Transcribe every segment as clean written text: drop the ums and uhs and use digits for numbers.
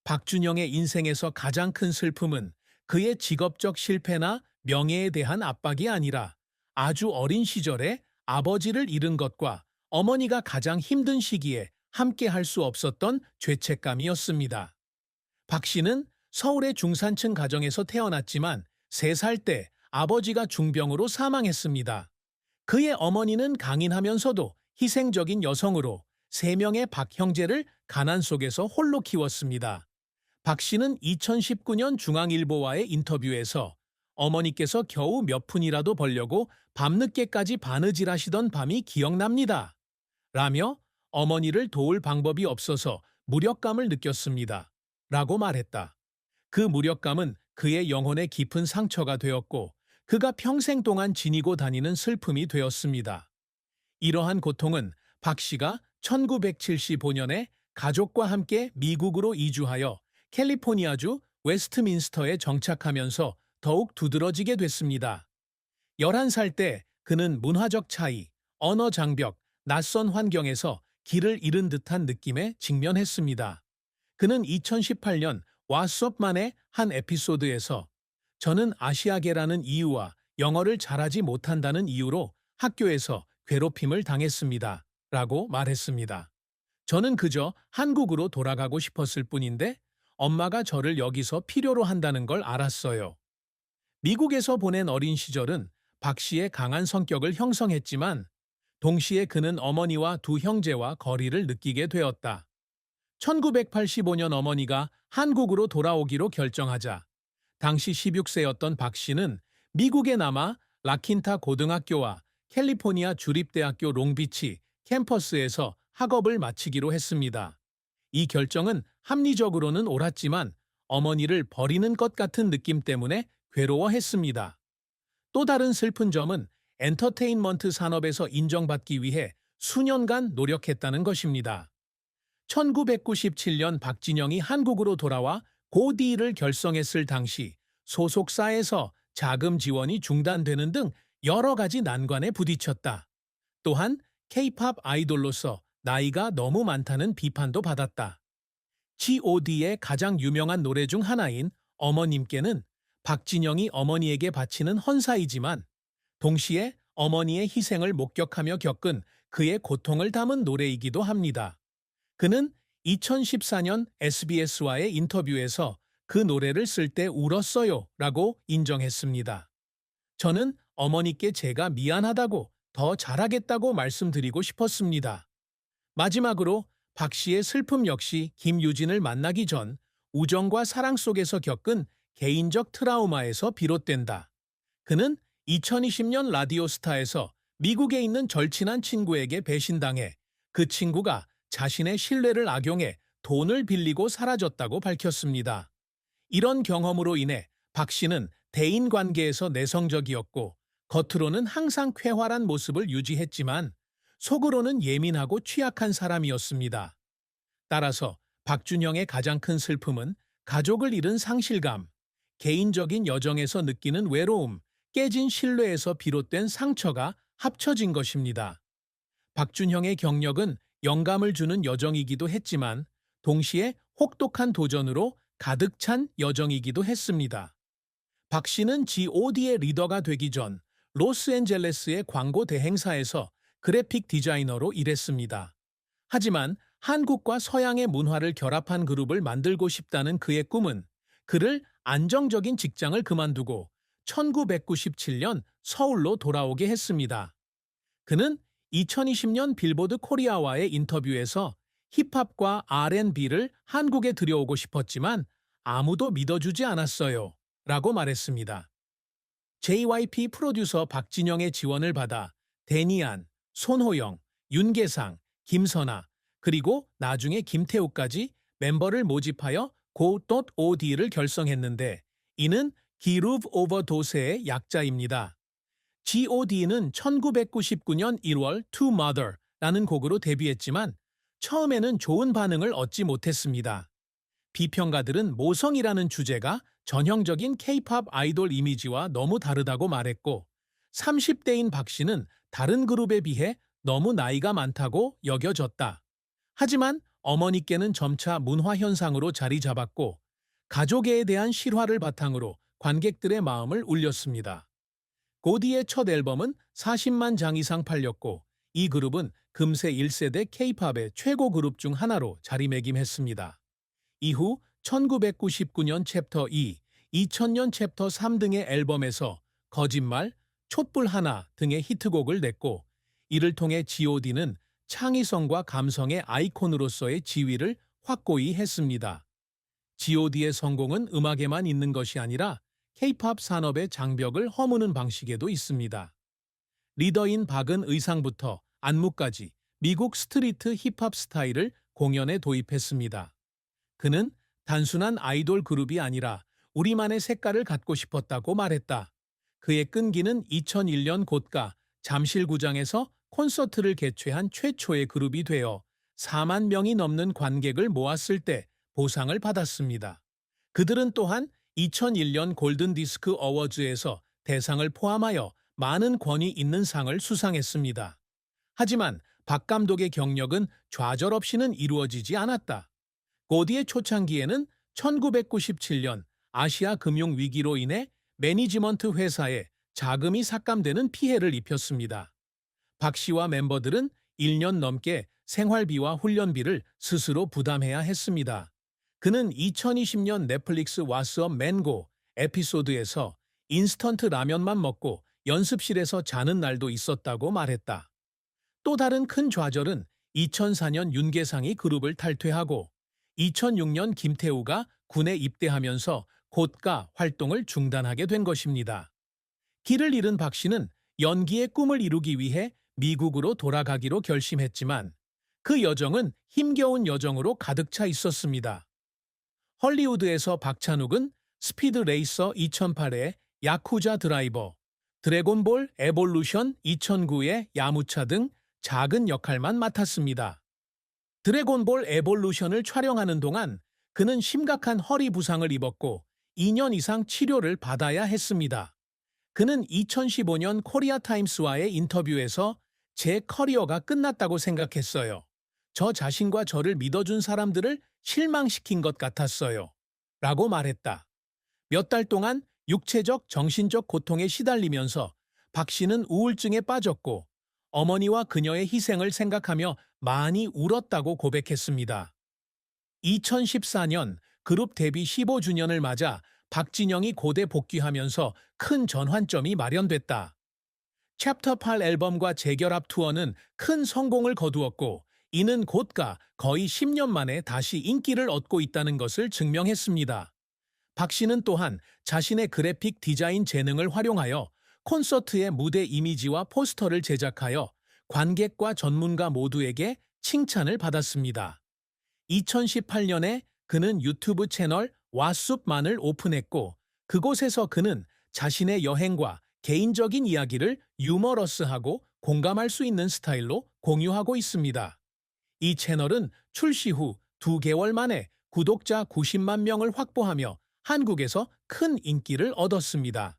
박준영의 인생에서 가장 큰 슬픔은 그의 직업적 실패나 명예에 대한 압박이 아니라 아주 어린 시절에 아버지를 잃은 것과 어머니가 가장 힘든 시기에 함께 할 수 없었던 죄책감이었습니다. 박 씨는 서울의 중산층 가정에서 태어났지만 3살 때 아버지가 중병으로 사망했습니다. 그의 어머니는 강인하면서도 희생적인 여성으로 3명의 박 형제를 가난 속에서 홀로 키웠습니다. 박 씨는 2019년 중앙일보와의 인터뷰에서 어머니께서 겨우 몇 푼이라도 벌려고 밤늦게까지 바느질하시던 밤이 기억납니다. 라며 어머니를 도울 방법이 없어서 무력감을 느꼈습니다. 라고 말했다. 그 무력감은 그의 영혼에 깊은 상처가 되었고 그가 평생 동안 지니고 다니는 슬픔이 되었습니다. 이러한 고통은 박 씨가 1975년에 가족과 함께 미국으로 이주하여 캘리포니아주 웨스트민스터에 정착하면서 더욱 두드러지게 됐습니다. 11살 때 그는 문화적 차이, 언어 장벽, 낯선 환경에서 길을 잃은 듯한 느낌에 직면했습니다. 그는 2018년 왓썹만의 한 에피소드에서 저는 아시아계라는 이유와 영어를 잘하지 못한다는 이유로 학교에서 괴롭힘을 당했습니다. 라고 말했습니다. 저는 그저 한국으로 돌아가고 싶었을 뿐인데 엄마가 저를 여기서 필요로 한다는 걸 알았어요. 미국에서 보낸 어린 시절은 박 씨의 강한 성격을 형성했지만 동시에 그는 어머니와 두 형제와 거리를 느끼게 되었다. 1985년 어머니가 한국으로 돌아오기로 결정하자 당시 16세였던 박 씨는 미국에 남아 라킨타 고등학교와 캘리포니아 주립대학교 롱비치 캠퍼스에서 학업을 마치기로 했습니다. 이 결정은 합리적으로는 옳았지만 어머니를 버리는 것 같은 느낌 때문에 괴로워했습니다. 또 다른 슬픈 점은 엔터테인먼트 산업에서 인정받기 위해 수년간 노력했다는 것입니다. 1997년 박진영이 한국으로 돌아와 고디를 결성했을 당시 소속사에서 자금 지원이 중단되는 등 여러 가지 난관에 부딪혔다. 또한 K-팝 아이돌로서 나이가 너무 많다는 비판도 받았다. G.O.D의 가장 유명한 노래 중 하나인 어머님께는 박진영이 어머니에게 바치는 헌사이지만 동시에 어머니의 희생을 목격하며 겪은 그의 고통을 담은 노래이기도 합니다. 그는 2014년 SBS와의 인터뷰에서 그 노래를 쓸 때 울었어요 라고 인정했습니다. 저는 어머니께 제가 미안하다고 더 잘하겠다고 말씀드리고 싶었습니다. 마지막으로 박 씨의 슬픔 역시 김유진을 만나기 전 우정과 사랑 속에서 겪은 개인적 트라우마에서 비롯된다. 그는 2020년 라디오스타에서 미국에 있는 절친한 친구에게 배신당해 그 친구가 자신의 신뢰를 악용해 돈을 빌리고 사라졌다고 밝혔습니다. 이런 경험으로 인해 박 씨는 대인관계에서 내성적이었고 겉으로는 항상 쾌활한 모습을 유지했지만 속으로는 예민하고 취약한 사람이었습니다. 따라서 박준영의 가장 큰 슬픔은 가족을 잃은 상실감, 개인적인 여정에서 느끼는 외로움, 깨진 신뢰에서 비롯된 상처가 합쳐진 것입니다. 박준형의 경력은 영감을 주는 여정이기도 했지만 동시에 혹독한 도전으로 가득 찬 여정이기도 했습니다. 박 씨는 G.O.D의 리더가 되기 전 로스앤젤레스의 광고 대행사에서 그래픽 디자이너로 일했습니다. 하지만 한국과 서양의 문화를 결합한 그룹을 만들고 싶다는 그의 꿈은 그를 안정적인 직장을 그만두고 1997년 서울로 돌아오게 했습니다. 그는 2020년 빌보드 코리아와의 인터뷰에서 힙합과 R&B를 한국에 들여오고 싶었지만 아무도 믿어주지 않았어요. 라고 말했습니다. JYP 프로듀서 박진영의 지원을 받아 데니안, 손호영, 윤계상, 김선아, 그리고 나중에 김태우까지 멤버를 모집하여 go.od를 결성했는데 이는 기루브 오버도스의 약자입니다. G.O.D는 1999년 1월 To Mother라는 곡으로 데뷔했지만 처음에는 좋은 반응을 얻지 못했습니다. 비평가들은 모성이라는 주제가 전형적인 K-팝 아이돌 이미지와 너무 다르다고 말했고 30대인 박 씨는 다른 그룹에 비해 너무 나이가 많다고 여겨졌다. 하지만 어머니께는 점차 문화 현상으로 자리 잡았고 가족애에 대한 실화를 바탕으로 관객들의 마음을 울렸습니다. 고디의 첫 앨범은 40만 장 이상 팔렸고 이 그룹은 금세 1세대 K-팝의 최고 그룹 중 하나로 자리매김했습니다. 이후 1999년 챕터 2, 2000년 챕터 3 등의 앨범에서 거짓말, 촛불 하나 등의 히트곡을 냈고 이를 통해 G.O.D는 창의성과 감성의 아이콘으로서의 지위를 확고히 했습니다. G.O.D의 성공은 음악에만 있는 것이 아니라 K-팝 산업의 장벽을 허무는 방식에도 있습니다. 리더인 박은 의상부터 안무까지 미국 스트리트 힙합 스타일을 공연에 도입했습니다. 그는 단순한 아이돌 그룹이 아니라 우리만의 색깔을 갖고 싶었다고 말했다. 그의 끈기는 2001년 고가 잠실구장에서 콘서트를 개최한 최초의 그룹이 되어 4만 명이 넘는 관객을 모았을 때 보상을 받았습니다. 그들은 또한 2001년 골든디스크 어워즈에서 대상을 포함하여 많은 권위 있는 상을 수상했습니다. 하지만 박 감독의 경력은 좌절없이는 이루어지지 않았다. 고디의 초창기에는 1997년 아시아 금융 위기로 인해 매니지먼트 회사에 자금이 삭감되는 피해를 입혔습니다. 박 씨와 멤버들은 1년 넘게 생활비와 훈련비를 스스로 부담해야 했습니다. 그는 2020년 넷플릭스 왓츠업 맨고 에피소드에서 인스턴트 라면만 먹고 연습실에서 자는 날도 있었다고 말했다. 또 다른 큰 좌절은 2004년 윤계상이 그룹을 탈퇴하고 2006년 김태우가 군에 입대하면서 고가 활동을 중단하게 된 것입니다. 길을 잃은 박 씨는 연기의 꿈을 이루기 위해 미국으로 돌아가기로 결심했지만 그 여정은 힘겨운 여정으로 가득 차 있었습니다. 헐리우드에서 박찬욱은 스피드 레이서 2008의 야쿠자 드라이버, 드래곤볼 에볼루션 2009의 야무차 등 작은 역할만 맡았습니다. 드래곤볼 에볼루션을 촬영하는 동안 그는 심각한 허리 부상을 입었고 2년 이상 치료를 받아야 했습니다. 그는 2015년 코리아 타임스와의 인터뷰에서 제 커리어가 끝났다고 생각했어요. 저 자신과 저를 믿어준 사람들을 실망시킨 것 같았어요. 라고 말했다. 몇 달 동안 육체적, 정신적 고통에 시달리면서 박 씨는 우울증에 빠졌고 어머니와 그녀의 희생을 생각하며 많이 울었다고 고백했습니다. 2014년 그룹 데뷔 15주년을 맞아 박진영이 고대 복귀하면서 큰 전환점이 마련됐다. 챕터 8 앨범과 재결합 투어는 큰 성공을 거두었고 이는 고가 거의 10년 만에 다시 인기를 얻고 있다는 것을 증명했습니다. 박 씨는 또한 자신의 그래픽 디자인 재능을 활용하여 콘서트의 무대 이미지와 포스터를 제작하여 관객과 전문가 모두에게 칭찬을 받았습니다. 2018년에 그는 유튜브 채널 왓숲만을 오픈했고 그곳에서 그는 자신의 여행과 개인적인 이야기를 유머러스하고 공감할 수 있는 스타일로 공유하고 있습니다. 이 채널은 출시 후 2개월 만에 구독자 90만 명을 확보하며 한국에서 큰 인기를 얻었습니다.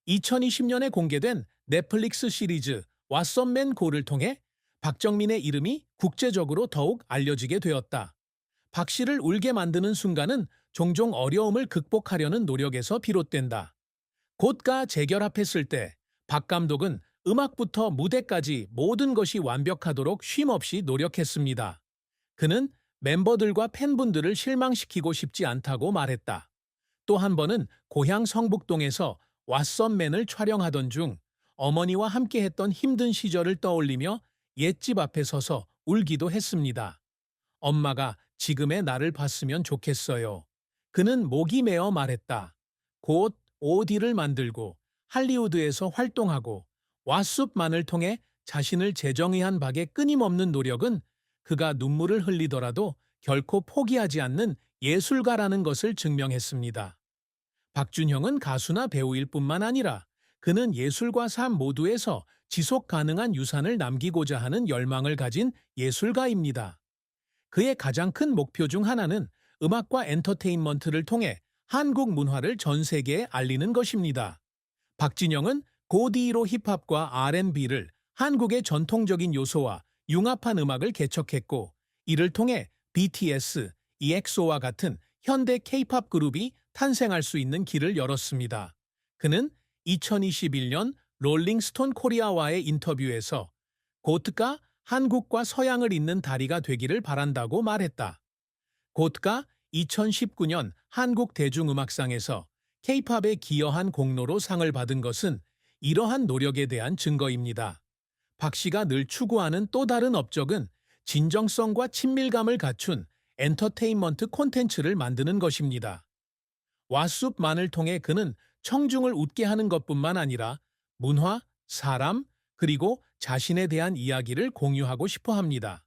2020년에 공개된 넷플릭스 시리즈 왓썸 맨 고를 통해 박정민의 이름이 국제적으로 더욱 알려지게 되었다. 박 씨를 울게 만드는 순간은 종종 어려움을 극복하려는 노력에서 비롯된다. 고가 재결합했을 때 박 감독은 음악부터 무대까지 모든 것이 완벽하도록 쉼없이 노력했습니다. 그는 멤버들과 팬분들을 실망시키고 싶지 않다고 말했다. 또 한 번은 고향 성북동에서 왓썸맨을 촬영하던 중 어머니와 함께했던 힘든 시절을 떠올리며 옛집 앞에 서서 울기도 했습니다. 엄마가 지금의 나를 봤으면 좋겠어요. 그는 목이 메어 말했다. 곧 OOD를 만들고 할리우드에서 활동하고 왓숲만을 통해 자신을 재정의한 박의 끊임없는 노력은 그가 눈물을 흘리더라도 결코 포기하지 않는 예술가라는 것을 증명했습니다. 박준형은 가수나 배우일 뿐만 아니라 그는 예술과 삶 모두에서 지속 가능한 유산을 남기고자 하는 열망을 가진 예술가입니다. 그의 가장 큰 목표 중 하나는 음악과 엔터테인먼트를 통해 한국 문화를 전 세계에 알리는 것입니다. 박진영은 고디로 힙합과 R&B를 한국의 전통적인 요소와 융합한 음악을 개척했고 이를 통해 BTS, EXO와 같은 현대 K-팝 그룹이 탄생할 수 있는 길을 열었습니다. 그는 2021년 롤링스톤 코리아와의 인터뷰에서 고트가 한국과 서양을 잇는 다리가 되기를 바란다고 말했다. 고트가 2019년 한국 대중음악상에서 K-팝에 기여한 공로로 상을 받은 것은 이러한 노력에 대한 증거입니다. 박 씨가 늘 추구하는 또 다른 업적은 진정성과 친밀감을 갖춘 엔터테인먼트 콘텐츠를 만드는 것입니다. 왓숲만을 통해 그는 청중을 웃게 하는 것뿐만 아니라 문화, 사람, 그리고 자신에 대한 이야기를 공유하고 싶어 합니다.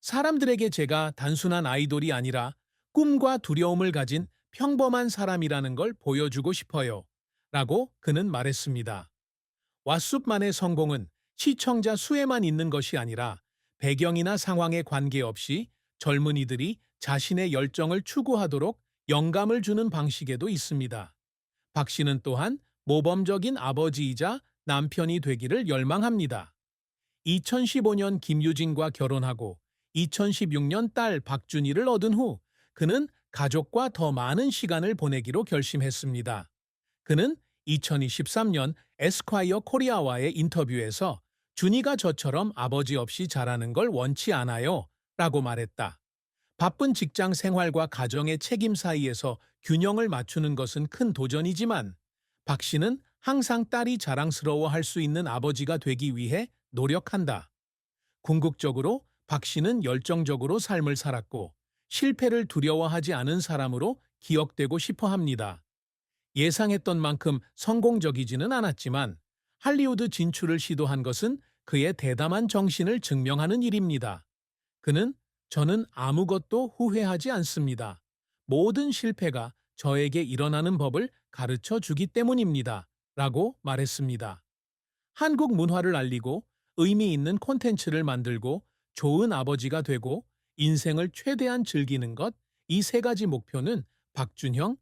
사람들에게 제가 단순한 아이돌이 아니라 꿈과 두려움을 가진 평범한 사람이라는 걸 보여주고 싶어요. 라고 그는 말했습니다. 왓숲만의 성공은 시청자 수에만 있는 것이 아니라 배경이나 상황에 관계없이 젊은이들이 자신의 열정을 추구하도록 영감을 주는 방식에도 있습니다. 박 씨는 또한 모범적인 아버지이자 남편이 되기를 열망합니다. 2015년 김유진과 결혼하고 2016년 딸 박준희를 얻은 후 그는 가족과 더 많은 시간을 보내기로 결심했습니다. 그는 2023년 에스콰이어 코리아와의 인터뷰에서 준이가 저처럼 아버지 없이 자라는 걸 원치 않아요 라고 말했다. 바쁜 직장 생활과 가정의 책임 사이에서 균형을 맞추는 것은 큰 도전이지만 박 씨는 항상 딸이 자랑스러워할 수 있는 아버지가 되기 위해 노력한다. 궁극적으로 박 씨는 열정적으로 삶을 살았고 실패를 두려워하지 않은 사람으로 기억되고 싶어 합니다. 예상했던 만큼 성공적이지는 않았지만 할리우드 진출을 시도한 것은 그의 대담한 정신을 증명하는 일입니다. 그는 저는 아무것도 후회하지 않습니다. 모든 실패가 저에게 일어나는 법을 가르쳐 주기 때문입니다. 라고 말했습니다. 한국 문화를 알리고 의미 있는 콘텐츠를 만들고 좋은 아버지가 되고 인생을 최대한 즐기는 것, 이 세 가지 목표는 박준형